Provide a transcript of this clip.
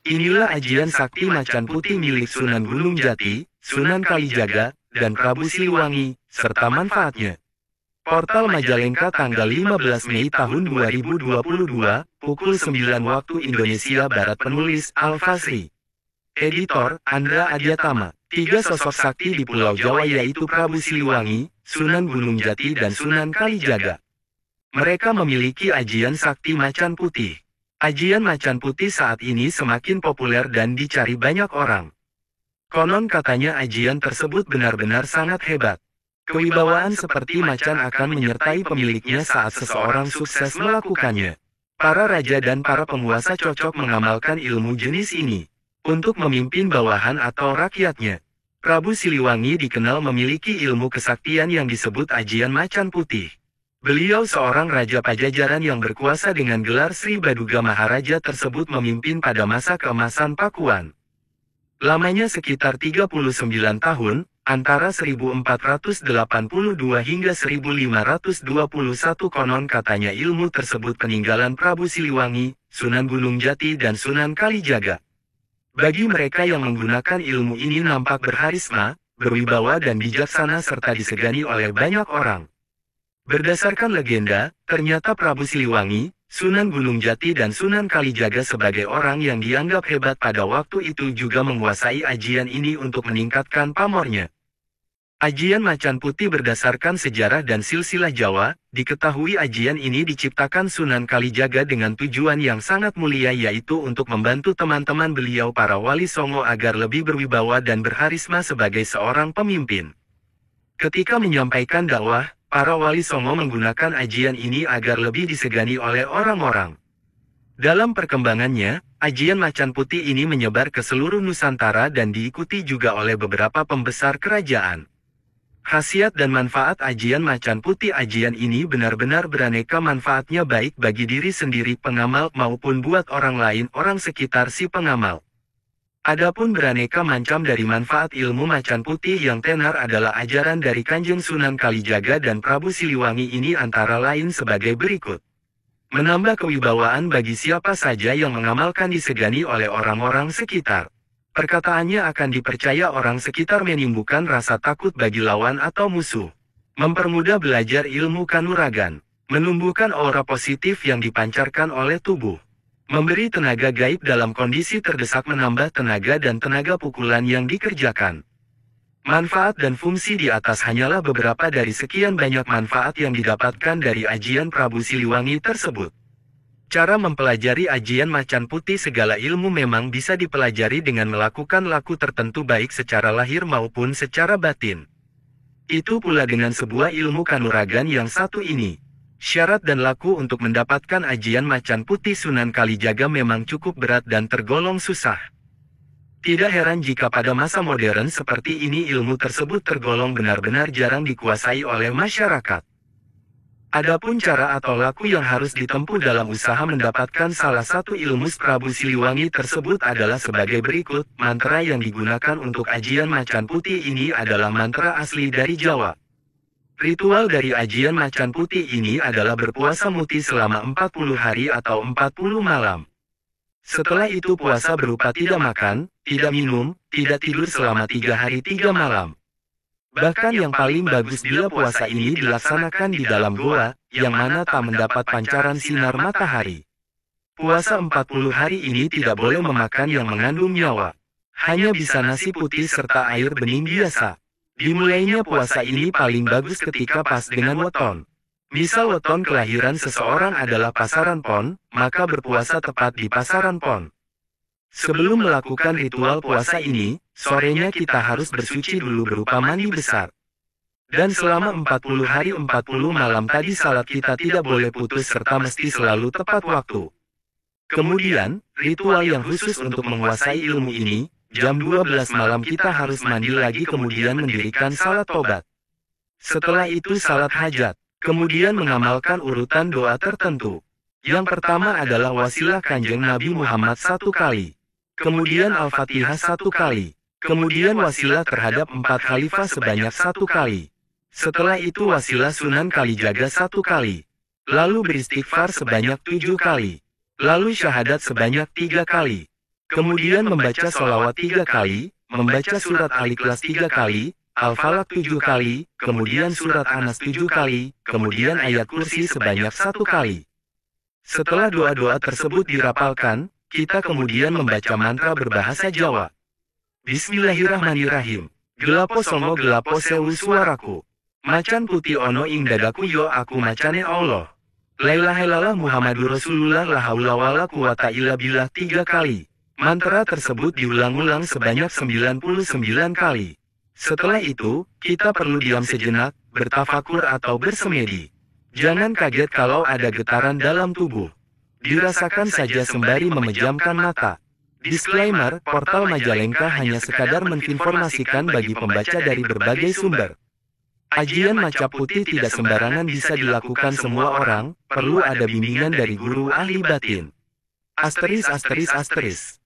Inilah ajian sakti macan putih milik Sunan Gunung Jati, Sunan Kalijaga, dan Prabu Siliwangi, serta manfaatnya. Portal Majalengka tanggal 15 Mei tahun 2022, pukul 9 waktu Indonesia Barat. Penulis Al-Fasri. Editor Andra Adyatama. Tiga sosok sakti di Pulau Jawa yaitu Prabu Siliwangi, Sunan Gunung Jati dan Sunan Kalijaga. Mereka memiliki ajian sakti macan putih. Ajian macan putih saat ini semakin populer dan dicari banyak orang. Konon katanya ajian tersebut benar-benar sangat hebat. Kewibawaan seperti macan akan menyertai pemiliknya saat seseorang sukses melakukannya. Para raja dan para penguasa cocok mengamalkan ilmu jenis ini untuk memimpin bawahan atau rakyatnya. Prabu Siliwangi dikenal memiliki ilmu kesaktian yang disebut ajian macan putih. Beliau seorang raja Pajajaran yang berkuasa dengan gelar Sri Baduga Maharaja tersebut memimpin pada masa keemasan Pakuan. Lamanya sekitar 39 tahun, antara 1482 hingga 1521 konon katanya ilmu tersebut peninggalan Prabu Siliwangi, Sunan Gunung Jati dan Sunan Kalijaga. Bagi mereka yang menggunakan ilmu ini nampak berharisma, berwibawa dan bijaksana serta disegani oleh banyak orang. Berdasarkan legenda, ternyata Prabu Siliwangi, Sunan Gunung Jati dan Sunan Kalijaga sebagai orang yang dianggap hebat pada waktu itu juga menguasai ajian ini untuk meningkatkan pamornya. Ajian macan putih berdasarkan sejarah dan silsilah Jawa, diketahui ajian ini diciptakan Sunan Kalijaga dengan tujuan yang sangat mulia yaitu untuk membantu teman-teman beliau para wali songo agar lebih berwibawa dan berharisma sebagai seorang pemimpin. Ketika menyampaikan dakwah, para wali songo menggunakan ajian ini agar lebih disegani oleh orang-orang. Dalam perkembangannya, ajian macan putih ini menyebar ke seluruh Nusantara dan diikuti juga oleh beberapa pembesar kerajaan. Khasiat dan manfaat ajian macan putih. Ajian ini benar-benar beraneka manfaatnya baik bagi diri sendiri pengamal maupun buat orang lain orang sekitar si pengamal. Adapun beraneka macam dari manfaat ilmu macan putih yang tenar adalah ajaran dari Kanjeng Sunan Kalijaga dan Prabu Siliwangi ini antara lain sebagai berikut. Menambah kewibawaan bagi siapa saja yang mengamalkan disegani oleh orang-orang sekitar. Perkataannya akan dipercaya orang sekitar menimbulkan rasa takut bagi lawan atau musuh. Mempermudah belajar ilmu kanuragan. Menumbuhkan aura positif yang dipancarkan oleh tubuh. Memberi tenaga gaib dalam kondisi terdesak menambah tenaga dan tenaga pukulan yang dikerjakan. Manfaat dan fungsi di atas hanyalah beberapa dari sekian banyak manfaat yang didapatkan dari ajian Prabu Siliwangi tersebut. Cara mempelajari ajian macan putih. Segala ilmu memang bisa dipelajari dengan melakukan laku tertentu baik secara lahir maupun secara batin. Itu pula dengan sebuah ilmu kanuragan yang satu ini. Syarat dan laku untuk mendapatkan ajian macan putih Sunan Kalijaga memang cukup berat dan tergolong susah. Tidak heran jika pada masa modern seperti ini ilmu tersebut tergolong benar-benar jarang dikuasai oleh masyarakat. Adapun cara atau laku yang harus ditempuh dalam usaha mendapatkan salah satu ilmu Prabu Siliwangi tersebut adalah sebagai berikut. Mantra yang digunakan untuk ajian macan putih ini adalah mantra asli dari Jawa. Ritual dari ajian macan putih ini adalah berpuasa muti selama 40 hari atau 40 malam. Setelah itu puasa berupa tidak makan, tidak minum, tidak tidur selama 3 hari 3 malam. Bahkan yang paling bagus bila puasa ini dilaksanakan di dalam goa, yang mana tak mendapat pancaran sinar matahari. Puasa 40 hari ini tidak boleh memakan yang mengandung nyawa. Hanya bisa nasi putih serta air bening biasa. Dimulainya puasa ini paling bagus ketika pas dengan weton. Misal weton kelahiran seseorang adalah Pasaran Pon, maka berpuasa tepat di Pasaran Pon. Sebelum melakukan ritual puasa ini, sorenya kita harus bersuci dulu berupa mandi besar. Dan selama 40 hari 40 malam tadi salat kita tidak boleh putus serta mesti selalu tepat waktu. Kemudian, ritual yang khusus untuk menguasai ilmu ini, jam 12 malam kita harus mandi lagi kemudian mendirikan salat tobat. Setelah itu salat hajat, kemudian mengamalkan urutan doa tertentu. Yang pertama adalah wasilah Kanjeng Nabi Muhammad 1 kali. Kemudian Al-Fatihah 1 kali. Kemudian wasilah terhadap 4 khalifah sebanyak 1 kali. Setelah itu wasilah Sunan Kalijaga 1 kali. Lalu beristighfar sebanyak 7 kali. Lalu syahadat sebanyak 3 kali. Kemudian membaca sholawat 3 kali, membaca surat Al-Ikhlas 3 kali, Al-Falaq 7 kali, kemudian surat An-Nas 7 kali, kemudian ayat kursi sebanyak 1 kali. Setelah doa-doa tersebut dirapalkan, kita kemudian membaca mantra berbahasa Jawa. Bismillahirrahmanirrahim. Gelapo songo gelapo sewu suaraku. Macan putih ono ing dadaku yo aku macane Allah. La ilaha illallah Muhammadur Rasulullah la haula wala quwata illa billah 3 kali. Mantra tersebut diulang-ulang sebanyak 99 kali. Setelah itu, kita perlu diam sejenak, bertafakur atau bersemedi. Jangan kaget kalau ada getaran dalam tubuh. Dirasakan saja sembari memejamkan mata. Disclaimer, portal Majalengka hanya sekadar menginformasikan bagi pembaca dari berbagai sumber. Ajian macap putih tidak sembarangan bisa dilakukan semua orang, perlu ada bimbingan dari guru ahli batin. Asteris asteris asteris.